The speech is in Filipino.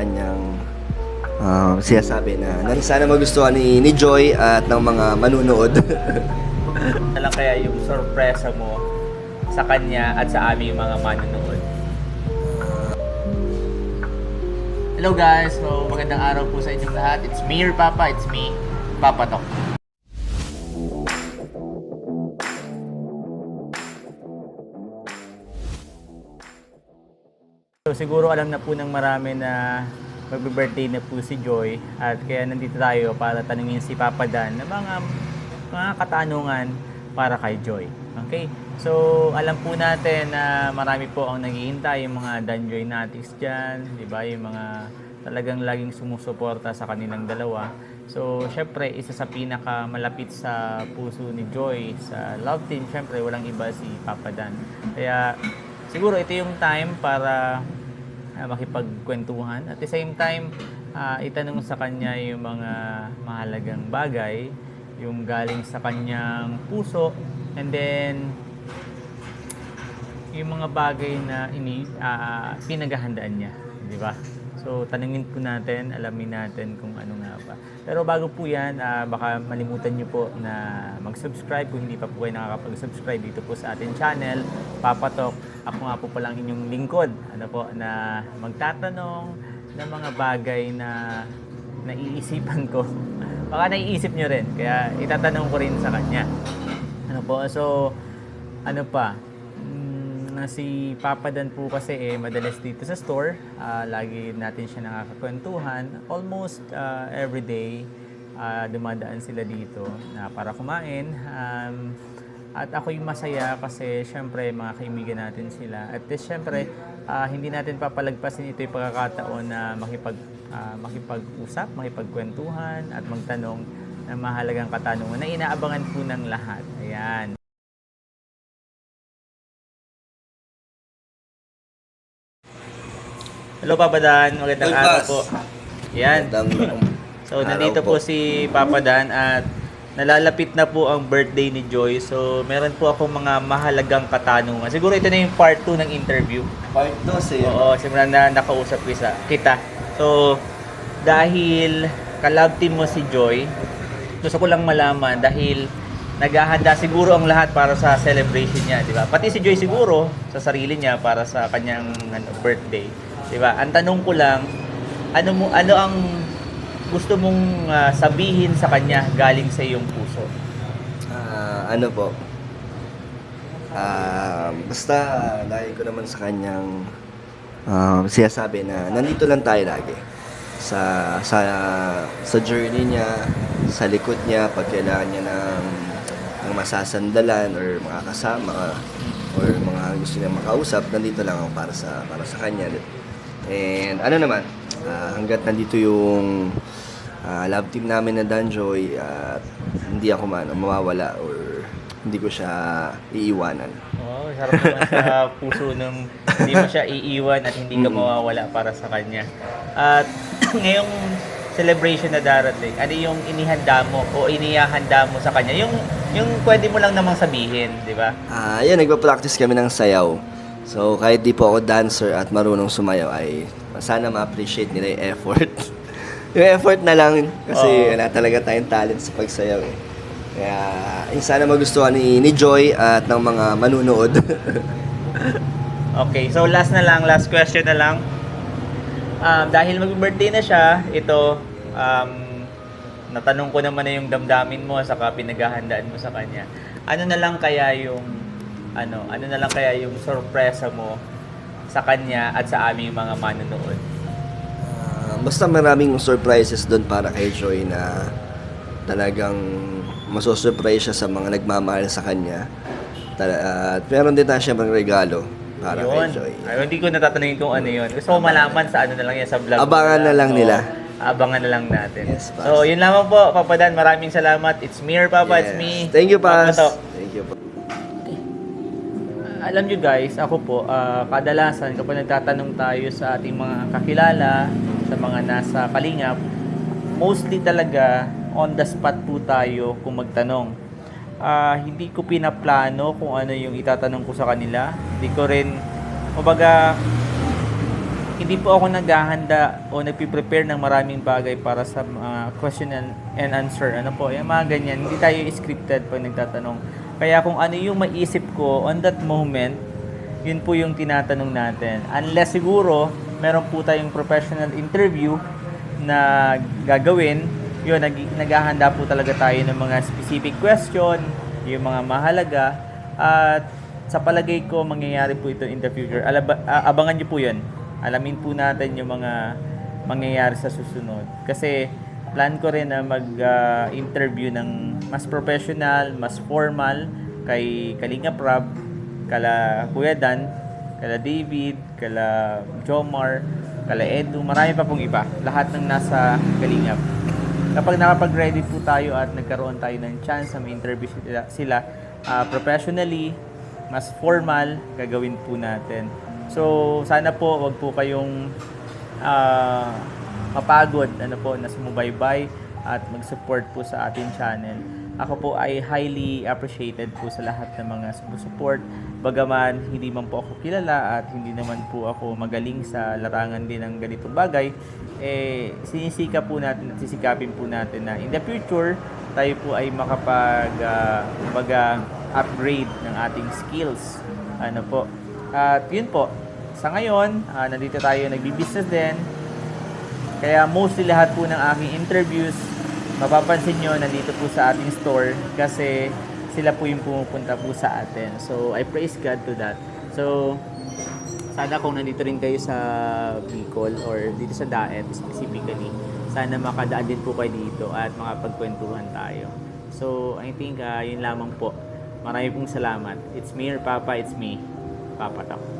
kanyang sinasabi na sana magustuhan ni Joy at ng mga manunood. Ano lang kaya yung sorpresa mo sa kanya at sa aming mga manonood? Hello guys! So, magandang araw po sa inyong lahat. It's me, your Papa. It's me, Papa Tok. So, siguro alam na po ng marami na magbe-birthday na po si Joy at kaya nandito tayo para tanungin si Papa Dan ng mga katanungan para kay Joy. Okay? So, alam po natin na marami po ang naghihintay, yung mga Dan Joy Natics dyan, di ba? Yung mga talagang laging sumusuporta sa kanilang dalawa. So, syempre, isa sa pinakamalapit sa puso ni Joy, sa love team, syempre, walang iba si Papa Dan. Kaya, siguro ito yung time para makipagkwentuhan. At the same time, itanong sa kanya yung mga mahalagang bagay, yung galing sa kanyang puso, and then yung mga bagay na pinaghahandaan niya, di ba? So, tanungin po natin, alamin natin kung ano nga ba. Pero bago po yan, baka malimutan nyo po na mag-subscribe kung hindi pa po kayo nakakapag-subscribe dito po sa ating channel, Papa Tok. Ako nga po palang inyong lingkod, na magtatanong ng mga bagay na naiisipan ko. Baka naiisip nyo rin, kaya itatanong ko rin sa kanya. So, si Papa Dan po kasi madalas dito sa store. Lagi natin siya nakakakwentuhan. Almost every day, dumadaan sila dito para kumain. At ako'y masaya kasi syempre mga kaibigan natin sila. At syempre, hindi natin papalagpasin ito yung pagkakataon na makipag-usap, makipagkwentuhan at magtanong ng mahalagang katanungan na inaabangan po ng lahat. Ayan. Hello Papa Dan, magandang araw po. Yan. So nandito po si Papa Dan at nalalapit na po ang birthday ni Joy. So meron po akong mga mahalagang katanungan. Siguro ito na yung part 2 ng interview. Part 2 siya. Oo, simula na nakausap kita. So dahil ka-love team mo si Joy, gusto ko lang malaman dahil naghahanda siguro ang lahat para sa celebration niya, di ba? Pati si Joy siguro sa sarili niya para sa kanyang birthday. Diba? Ang tanong ko lang, ano ang gusto mong sabihin sa kanya galing sa iyong puso? Basta lagi ko naman sa kanyang sinasabi na nandito lang tayo lagi sa journey niya, sa likod niya pag kailangan niya ng masasandalan or mga kasama or mga gusto niya makausap, nandito lang ako para sa kanya. And hanggat nandito yung love team namin na Dan Joy, hindi ako mawawala or hindi ko siya iiwanan. Oh, sarap naman sa puso ng hindi mo siya iiwan at hindi ka mawawala para sa kanya. At ngayong celebration na darating, ano yung inihanda mo o inihahanda mo sa kanya? Yung pwede mo lang namang sabihin, di ba? Yan, nagpa-practice kami ng sayaw. So, kahit di po ako dancer at marunong sumayaw, ay sana ma-appreciate nila yung effort. Yung effort na lang, kasi wala talaga tayong talent sa pagsayaw eh. Kaya, sana magustuhan ni Joy at ng mga manunood. Okay, so last question na lang. Dahil mag-birthday na siya, natanong ko naman na yung damdamin mo saka pinaghahandaan mo sa kanya. Ano na lang kaya yung sorpresa mo sa kanya at sa aming mga manonood? Basta maraming surprises doon para kay Joy na talagang masosurprise siya sa mga nagmamahal sa kanya. At meron din tayo siyempre regalo para kay Joy. Hindi ko natatanungin kung ano yun. Gusto ko malaman sa ano na lang yan, sa vlog. Abangan na lang nila. Abangan na lang natin. Yes, so, yun lamang po, Papa Dan. Maraming salamat. It's me, Papa. It's me. Thank you, Pas. Papa Tok. Thank you, Pas. Alam nyo guys, ako po, kadalasan kapag nagtatanong tayo sa ating mga kakilala, sa mga nasa kalingap, mostly talaga on the spot po tayo kung magtanong. Hindi ko pinaplano kung ano yung itatanong ko sa kanila. Hindi ko rin, kumbaga, hindi po ako naghahanda o nagpi-prepare ng maraming bagay para sa mga question and answer. Ano po, yung mga ganyan. Hindi tayo scripted pag nagtatanong. Kaya kung ano yung maisip ko on that moment, yun po yung tinatanong natin. Unless siguro, meron po tayong professional interview na gagawin, yun, naghahanda po talaga tayo ng mga specific question, yung mga mahalaga, at sa palagay ko, mangyayari po ito in the future. Abangan nyo po yun. Alamin po natin yung mga mangyayari sa susunod. Kasi plan ko rin na mag-interview ng mas professional, mas formal kay Kalinga Prab, kala Kuya Dan, kala David, kala Jomar, kala Edu, marami pa pong iba. Lahat ng nasa Kalingap. Kapag nakapag-ready po tayo at nagkaroon tayo ng chance na may-interview sila professionally, mas formal, gagawin po natin. So, sana po wag po kayong mapagod na sumubaybay at mag-support po sa ating channel. Ako po ay highly appreciated po sa lahat ng mga support. Bagaman hindi man po ako kilala at hindi naman po ako magaling sa larangan din ng ganitong bagay, sinisika po natin at sisikapin po natin na in the future, tayo po ay upgrade ng ating skills. Ano po. At yun po, sa ngayon, nandito tayo nagbi-business din. Kaya mostly lahat po ng aking interviews, mapapansin nyo, nandito po sa ating store kasi sila po yung pumupunta po sa atin. So, I praise God to that. So, sana kung nandito rin kayo sa Bicol or dito sa Daet specifically, sana makadaan din po kayo dito at makapagkwentuhan tayo. So, I think yun lamang po. Marami pong salamat. It's me or Papa, it's me, Papa Talk.